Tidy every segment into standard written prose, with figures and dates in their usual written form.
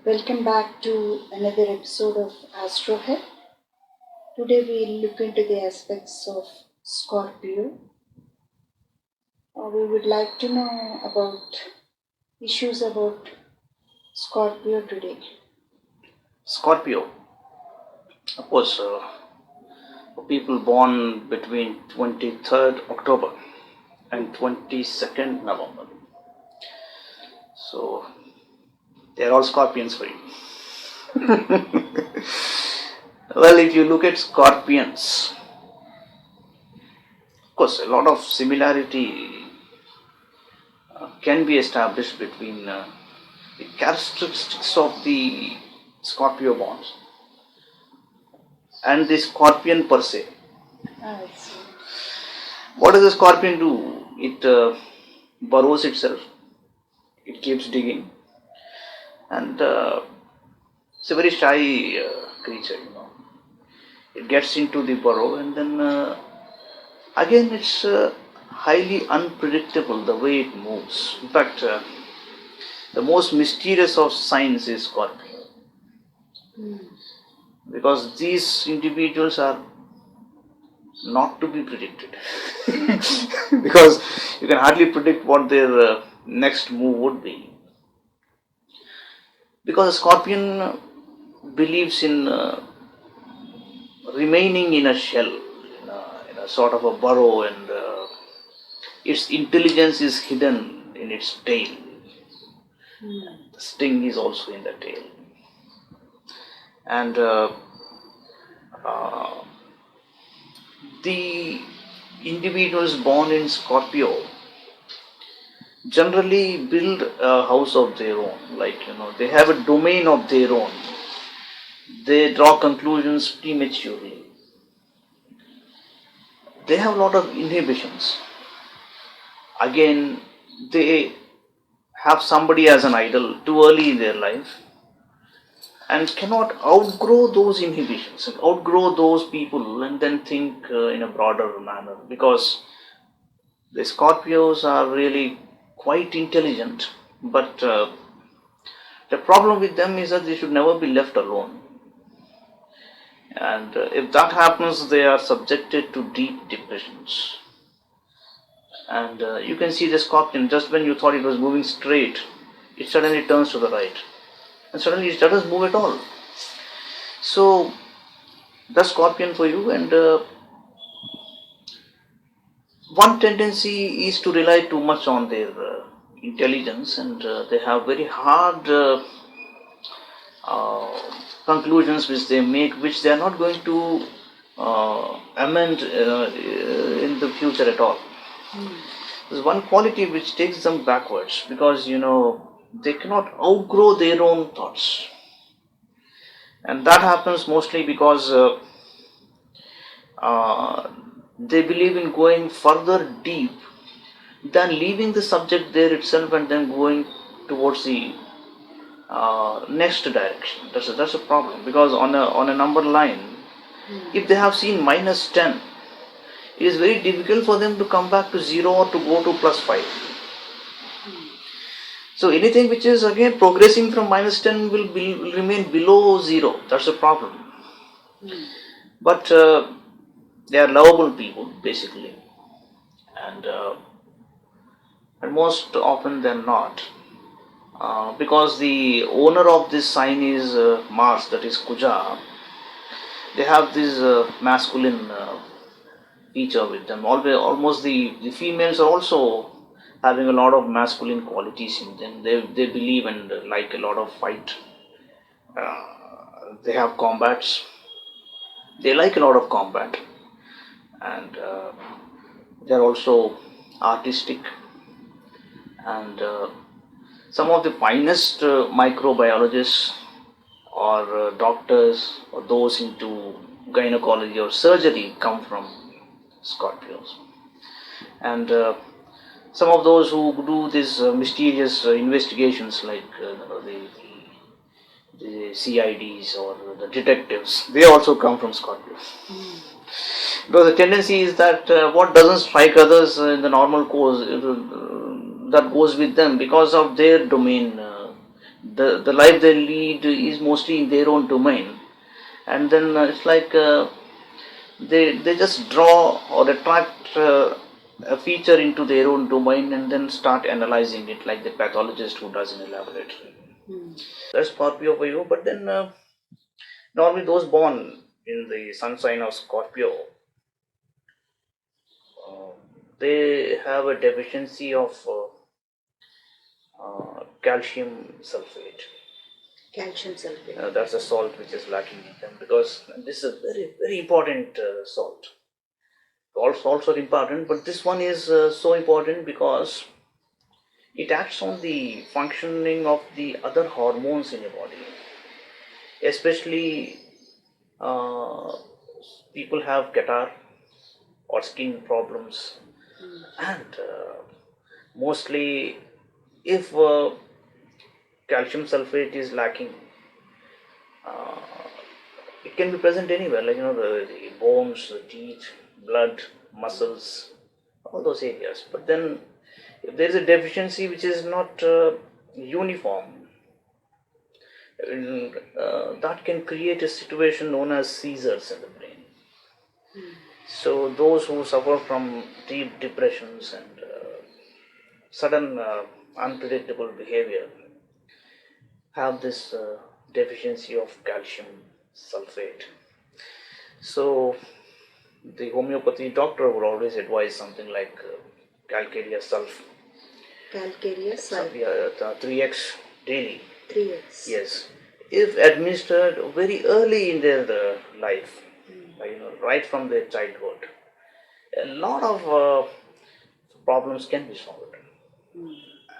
Welcome back to another episode of Astro. Today we look into the aspects of Scorpio. We would like to know about issues about Scorpio today. Scorpio, of course, people born between 23rd October and 22nd November. So, they are all scorpions for you. Well, if you look at scorpions, of course, a lot of similarity can be established between the characteristics of the Scorpio bonds and the scorpion per se. I see. What does the scorpion do? It burrows itself, it keeps digging, and it's a very shy creature. It gets into the burrow, and then again it's highly unpredictable the way it moves. In fact, the most mysterious of signs is Scorpio, because these individuals are not to be predicted because you can hardly predict what their next move would be, because a scorpion believes in remaining in a shell, in a sort of a burrow, and its intelligence is hidden in its tail. The sting is also in the tail, and the individuals born in Scorpio generally build a house of their own, they have a domain of their own. They draw conclusions prematurely. They have a lot of inhibitions. Again, they have somebody as an idol too early in their life and cannot outgrow those inhibitions, and outgrow those people, and then think in a broader manner, because the Scorpios are really quite intelligent, but the problem with them is that they should never be left alone. And if that happens, they are subjected to deep depressions. And you can see the scorpion, just when you thought it was moving straight, it suddenly turns to the right. And suddenly it doesn't move at all. So, the scorpion for you, and one tendency is to rely too much on their intelligence, and they have very hard conclusions which they make, which they are not going to amend in the future at all. There's one quality which takes them backwards, because they cannot outgrow their own thoughts, and that happens mostly because they believe in going further deep than leaving the subject there itself and then going towards the next direction. That's a problem, because on a number line, if they have seen -10, it is very difficult for them to come back to 0 or to go to +5. So anything which is again progressing from -10 will remain below 0. That's a problem. But they are lovable people, basically, and most often than not, because the owner of this sign is Mars, that is Kuja, they have this masculine feature with them. Almost the females are also having a lot of masculine qualities in them. They believe and like a lot of fight. They have combats. They like a lot of combat, and they are also artistic, and some of the finest microbiologists or doctors or those into gynecology or surgery come from Scorpios. And some of those who do these mysterious investigations, like the CIDs or the detectives, they also come from Scorpio. Because the tendency is that what doesn't strike others in the normal course, that goes with them because of their domain the life they lead is mostly in their own domain, and then it's like they just draw or attract a feature into their own domain and then start analyzing it like the pathologist who does in a laboratory. That's Scorpio for you. But then normally those born in the sun sign of Scorpio, uh, they have a deficiency of calcium sulfate. Calcium sulfate. That's a salt which is lacking in them, because this is a very very important salt. Also important, but this one is so important because it acts on the functioning of the other hormones in your body. Especially people have catarrh or skin problems, and mostly if calcium sulfate is lacking, uh, it can be present anywhere, like the bones, the teeth, blood, muscles, all those areas. But then if there is a deficiency which is not uniform, that can create a situation known as seizures in the brain. So those who suffer from deep depressions and sudden unpredictable behavior have this deficiency of calcium sulfate. So the homeopathy doctor would always advise something like calcareous sulf. Calcareous sulfate. Yeah, 3x daily. 3x. Yes, if administered very early in their life, right from their childhood, a lot of problems can be solved.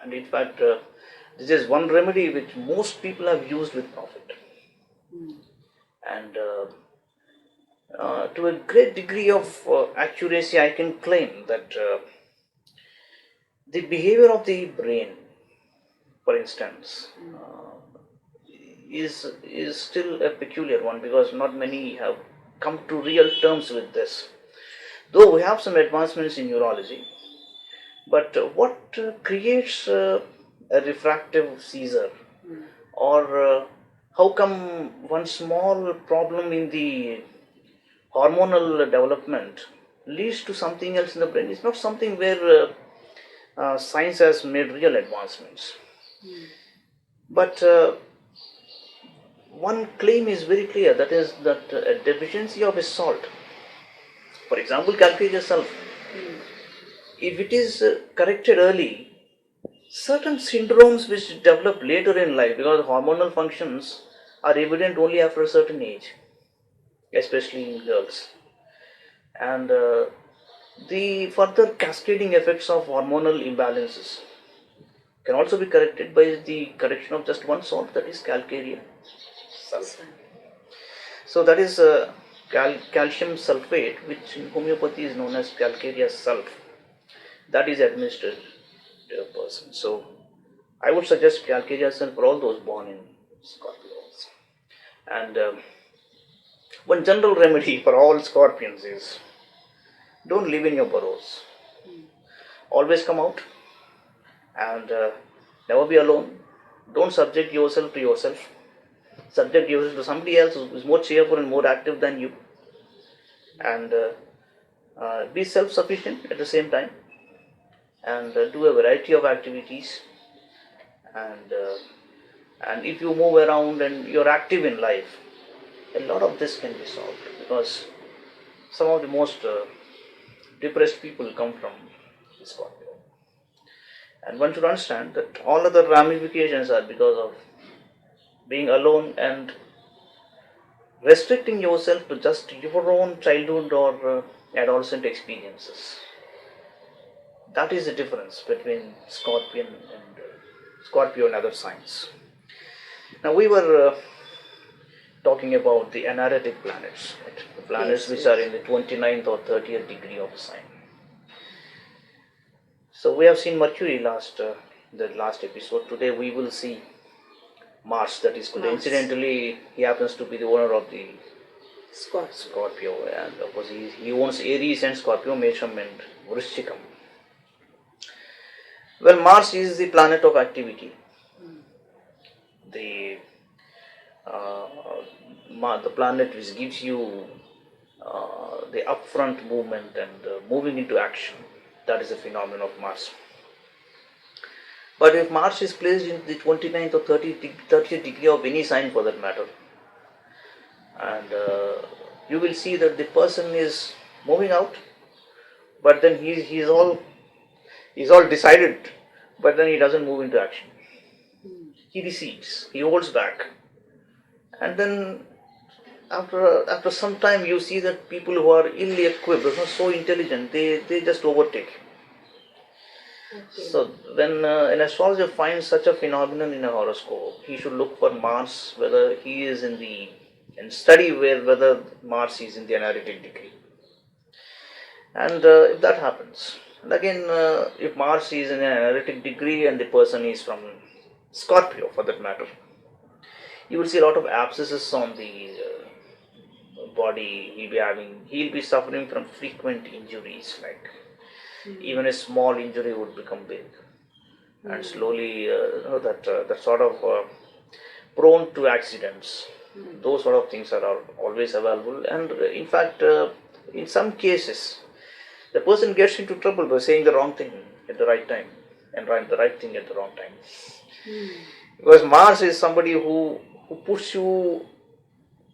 And in fact, this is one remedy which most people have used with profit. And to a great degree of accuracy, I can claim that the behavior of the brain, for instance, is still a peculiar one, because not many have come to real terms with this. Though we have some advancements in neurology, but what creates a refractive seizure, or how come one small problem in the hormonal development leads to something else in the brain, is not something where science has made real advancements. But one claim is very clear, that is that a deficiency of a salt, for example calcareous sulfate, if it is corrected early, certain syndromes which develop later in life, because hormonal functions are evident only after a certain age, especially in girls, and the further cascading effects of hormonal imbalances can also be corrected by the correction of just one salt, that is calcareous sulfate. So that is calcium sulfate, which in homeopathy is known as calcareous sulf, that is administered to a person. So I would suggest calcareous sulf for all those born in Scorpio. And one general remedy for all Scorpions is, don't live in your burrows. Always come out, and never be alone. Don't subject yourself to yourself. Subject yourself to somebody else who is more cheerful and more active than you. And be self-sufficient at the same time, and do a variety of activities. And if you move around and you're active in life, a lot of this can be solved, because some of the most depressed people come from Scorpio. And one should understand that all other ramifications are because of being alone and restricting yourself to just your own childhood or adolescent experiences. That is the difference between Scorpio and other signs. Now we were talking about the anaretic planets, right? The planets which are in the 29th or 30th degree of the sign. So we have seen Mercury the last episode. Today we will see Mars. That is, coincidentally, he happens to be the owner of the Scorpio, and of course he owns Aries and Scorpio, Mesham and Vrishchikam. Well, Mars is the planet of activity, the uh, the planet which gives you the upfront movement and moving into action. That is a phenomenon of Mars. But if Mars is placed in the 29th or 30th degree of any sign for that matter, and you will see that the person is moving out, but then he's all decided, but then he doesn't move into action. He recedes, he holds back, and then after some time you see that people who are ill-equipped, not so intelligent, they just overtake. Okay. So when an astrologer finds such a phenomenon in a horoscope, he should look for Mars, whether he is and study whether Mars is in the Anaretic degree. And if that happens, and again, if Mars is in an Anaretic degree and the person is from Scorpio for that matter, you will see a lot of abscesses on the body. He'll be suffering from frequent injuries, like even a small injury would become big, and slowly that sort of prone to accidents. Those sort of things are always available, and in fact, in some cases, the person gets into trouble by saying the wrong thing at the right time and the right thing at the wrong time. Because Mars is somebody who puts you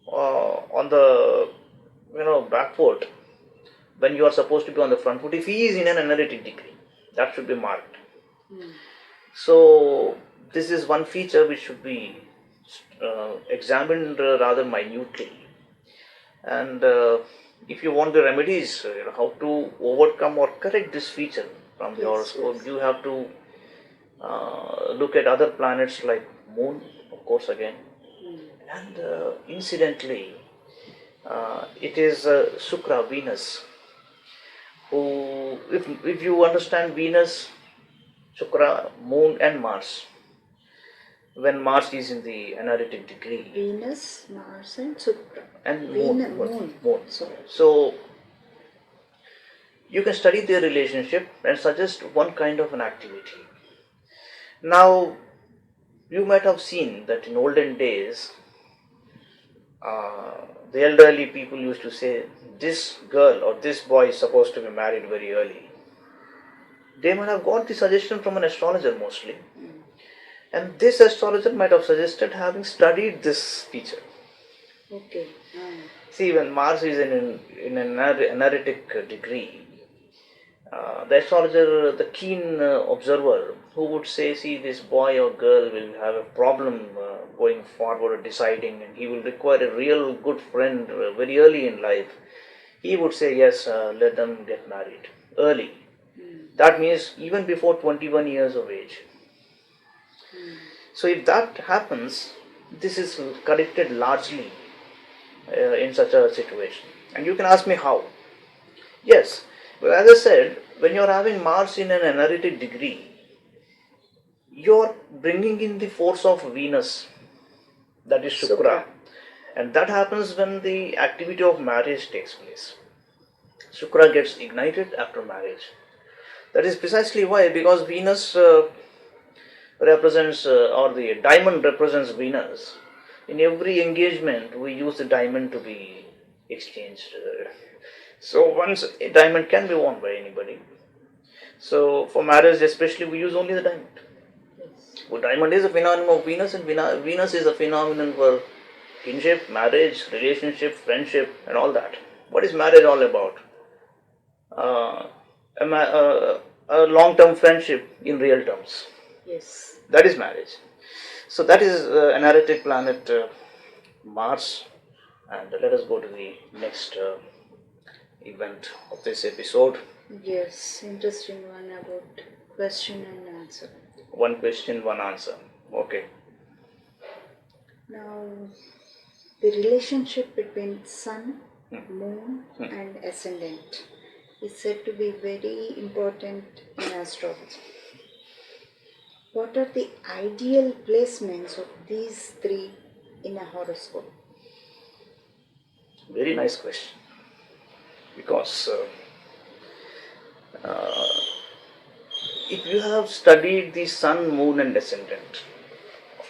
on the back foot when you are supposed to be on the front foot. If he is in an analytic degree, that should be marked. So this is one feature which should be examined rather minutely. And if you want the remedies, how to overcome or correct this feature from the horoscope, you have to look at other planets like Moon, of course, again. And incidentally, it is Shukra, Venus, who, if you understand Venus, Shukra, Moon, and Mars, when Mars is in the Anaretic degree. Venus, Mars, and Shukra. And Moon. So you can study their relationship and suggest one kind of an activity. Now, you might have seen that in olden days, the elderly people used to say, this girl or this boy is supposed to be married very early. They might have got the suggestion from an astrologer mostly. And this astrologer might have suggested having studied this feature. Okay. See, when Mars is in an Anaretic degree, the astrologer, the keen observer, who would say, see, this boy or girl will have a problem going forward, deciding, and he will require a real good friend very early in life. He would say, yes, let them get married early. That means even before 21 years of age. So if that happens, this is corrected largely in such a situation. And you can ask me how. Yes, well, as I said, when you are having Mars in an Anaretic degree, you are bringing in the force of Venus, that is Shukra. And that happens when the activity of marriage takes place. Shukra gets ignited after marriage. That is precisely why, because Venus represents, or the diamond represents Venus. In every engagement, we use the diamond to be exchanged. So once a diamond can be worn by anybody. So for marriage especially, we use only the diamond. Well, diamond is a phenomenon of Venus, and Venus is a phenomenon for kinship, marriage, relationship, friendship, and all that. What is marriage all about? A long-term friendship in real terms. Yes. That is marriage. So that is an Anaretic planet, Mars. And let us go to the next event of this episode. Yes, interesting one about question and answer. One question, one answer. Okay. Now, the relationship between Sun, Moon, and Ascendant is said to be very important in astrology. What are the ideal placements of these three in a horoscope? Very nice question. Because if you have studied the Sun, Moon, and Ascendant,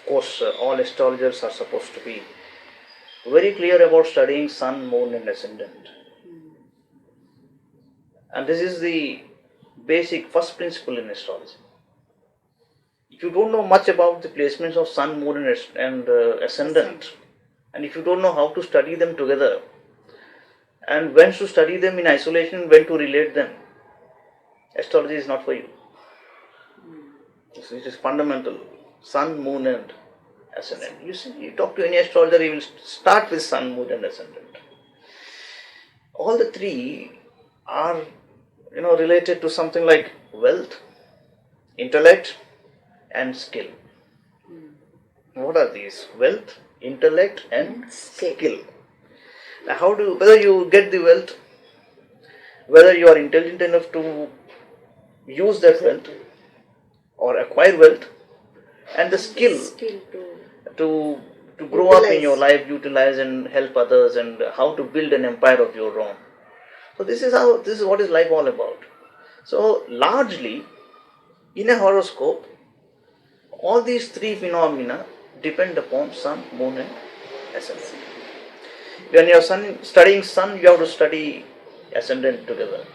course, all astrologers are supposed to be very clear about studying sun, moon, and ascendant. And this is the basic first principle in astrology. If you don't know much about the placements of sun, moon, and ascendant, and if you don't know how to study them together, and when to study them in isolation, when to relate them, astrology is not for you. It is fundamental. Sun, moon, and ascendant. You see, you talk to any astrologer, he will start with sun, moon, and ascendant. All the three are, related to something like wealth, intellect, and skill. What are these? Wealth, intellect, and skill. Now, whether you get the wealth, whether you are intelligent enough to use that wealth or acquire wealth, and the skill to grow up in your life, utilize and help others, and how to build an empire of your own. So this is what is life all about. So largely, in a horoscope, all these three phenomena depend upon sun, moon, and ascendant. When you are studying sun, you have to study ascendant together.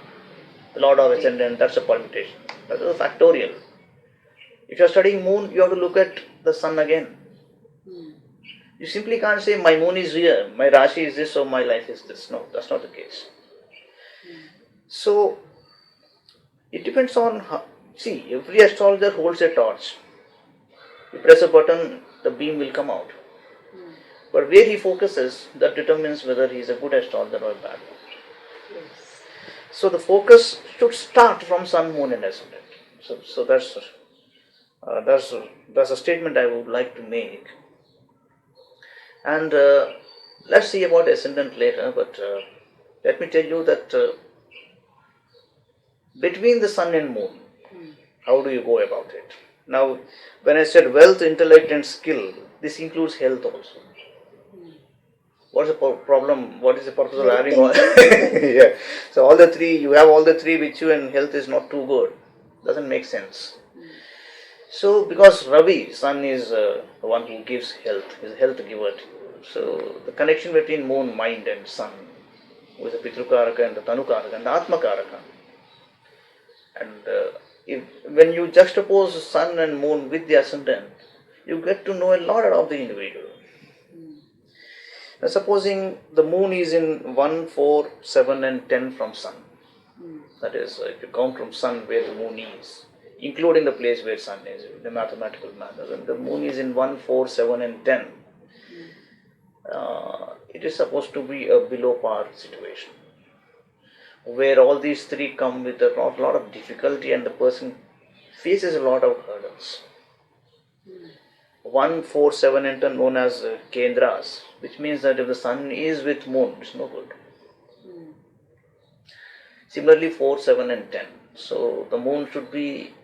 The Lord of Ascendant, that's a permutation. That is a factorial. If you are studying moon, you have to look at the sun again. You simply can't say my moon is here, my Rashi is this, so my life is this. No, that's not the case. So, it depends on how. See, every astrologer holds a torch. You press a button, the beam will come out. But where he focuses, that determines whether he is a good astrologer or a bad one. So the focus should start from sun, moon, and ascendant. So that's a statement I would like to make. And let's see about ascendant later. But let me tell you that between the sun and moon, how do you go about it? Now, when I said wealth, intellect, and skill, this includes health also. What's the problem? What is the purpose of having all? Yeah. So all the three, you have all the three with you, and health is not too good. Doesn't make sense. So because Ravi, sun, is the one who gives health, is a health giver to you. So the connection between moon, mind, and sun, who is the Pitrukaraka and the Tanukaraka and the Atmakaraka. And when you juxtapose sun and moon with the ascendant, you get to know a lot about the individual. Now, supposing the moon is in 1, 4, 7 and 10 from sun. That is, if you count from sun where the moon is, including the place where sun is, the mathematical manner, and the moon is in 1, 4, 7 and 10, it is supposed to be a below par situation, where all these three come with a lot of difficulty and the person faces a lot of hurdles. 1, 4, 7 and 10 known as Kendras, which means that if the sun is with moon, it's no good. Similarly 4, 7 and 10. So the moon should be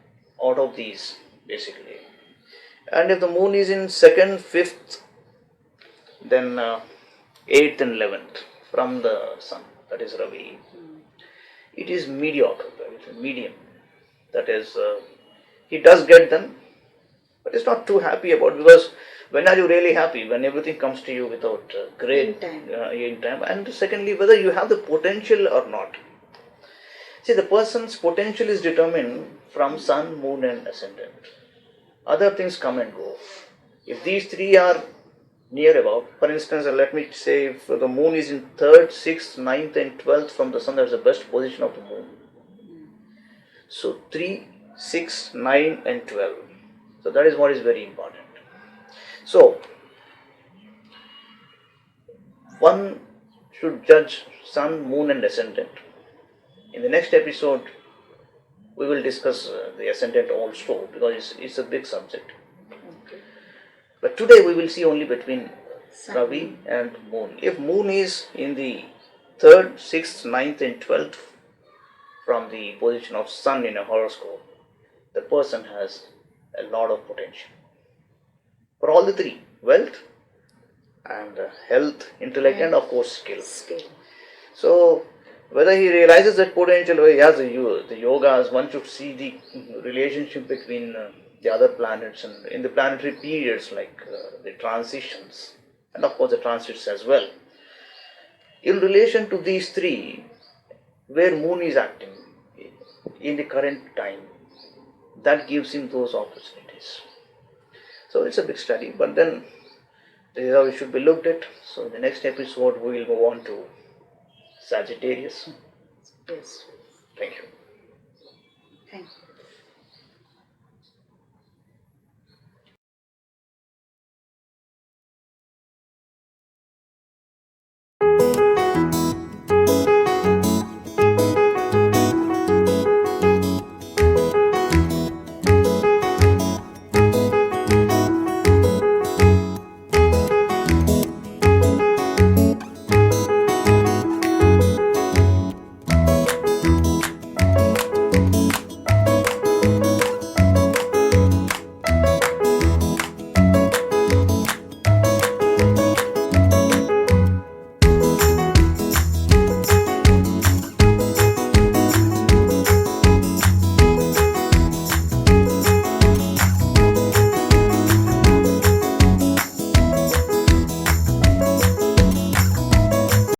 out of these basically. And if the moon is in 2nd, 5th, then 8th and 11th from the sun, that is Ravi, it is mediocre, it is medium. That is, he does get them, but it's not too happy about it, because when are you really happy? When everything comes to you without great in time. And secondly, whether you have the potential or not. See, the person's potential is determined from sun, moon and ascendant. Other things come and go. If these three are near about, for instance, let me say if the moon is in 3rd, 6th, 9th and 12th from the sun, that's the best position of the moon. So 3, 6, 9 and 12. So that is what is very important. So one should judge sun, moon and ascendant. In the next episode, we will discuss the ascendant also, because it's a big subject. Okay. But today we will see only between Ravi and moon. If moon is in the 3rd, 6th, 9th and 12th from the position of sun in a horoscope, the person has a lot of potential. For all the three, wealth and health, intellect and of course skill. So whether he realizes that potential or he has the yogas, one should see the relationship between the other planets and in the planetary periods like the transitions and of course the transits as well. In relation to these three, where moon is acting in the current time, that gives him those opportunities. So it's a big study, but then this is how it should be looked at. So in the next episode we will move on to Sagittarius. Yes. Thank you. Thank you.